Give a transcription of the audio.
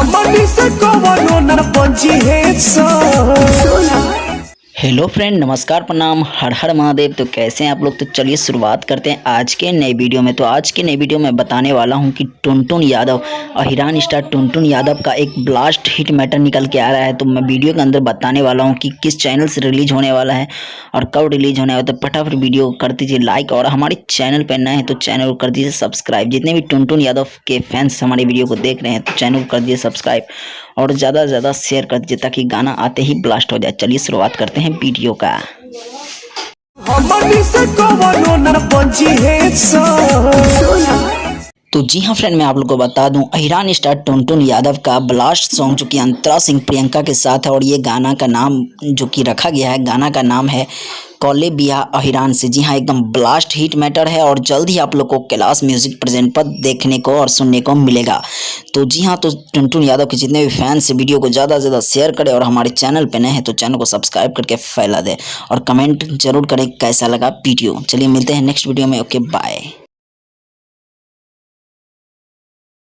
हमनी से कवनो न बची है हेलो फ्रेंड, नमस्कार, प्रणाम, हर हर महादेव। तो कैसे हैं आप लोग? तो चलिए शुरुआत करते हैं आज के नए वीडियो में। तो आज के नए वीडियो में बताने वाला हूं कि टुनटुन यादव, अहिरान स्टार टुनटुन यादव का एक ब्लास्ट हिट मैटर निकल के आ रहा है। तो मैं वीडियो के अंदर बताने वाला हूं कि किस चैनल से रिलीज होने वाला है और कब रिलीज होने वाला है। तो फटाफट वीडियो को कर दीजिए लाइक, और हमारे चैनल पर नए हैं तो चैनल को कर दीजिए सब्सक्राइब। जितने भी टुनटुन यादव के फैंस हमारे वीडियो को देख रहे हैं तो चैनल को कर दीजिए सब्सक्राइब और ज़्यादा से ज़्यादा शेयर कर दीजिए ताकि गाना आते ही ब्लास्ट हो जाए। चलिए शुरुआत करते हैं वीडियो का। हमनी से कवनो न बची है तो जी हाँ फ्रेंड, मैं आप लोग को बता दूं, अहिरान स्टार टुनटुन यादव का ब्लास्ट सॉन्ग जो कि अंतरा सिंह प्रियंका के साथ है, और ये गाना का नाम जो कि रखा गया है, गाना का नाम है कौले बिया अहिरान से। जी हाँ, एकदम ब्लास्ट हिट मैटर है और जल्द ही आप लोग को कैलाश म्यूजिक प्रेजेंट पर देखने को और सुनने को मिलेगा। तो जी हाँ, तो टुनटुन यादव के जितने भी फैंस वीडियो को ज़्यादा से ज़्यादा शेयर करें और हमारे चैनल पे नए हैं तो चैनल को सब्सक्राइब करके फैला दें और कमेंट जरूर करें कैसा लगा वीडियो। चलिए मिलते हैं नेक्स्ट वीडियो में। Okay bye.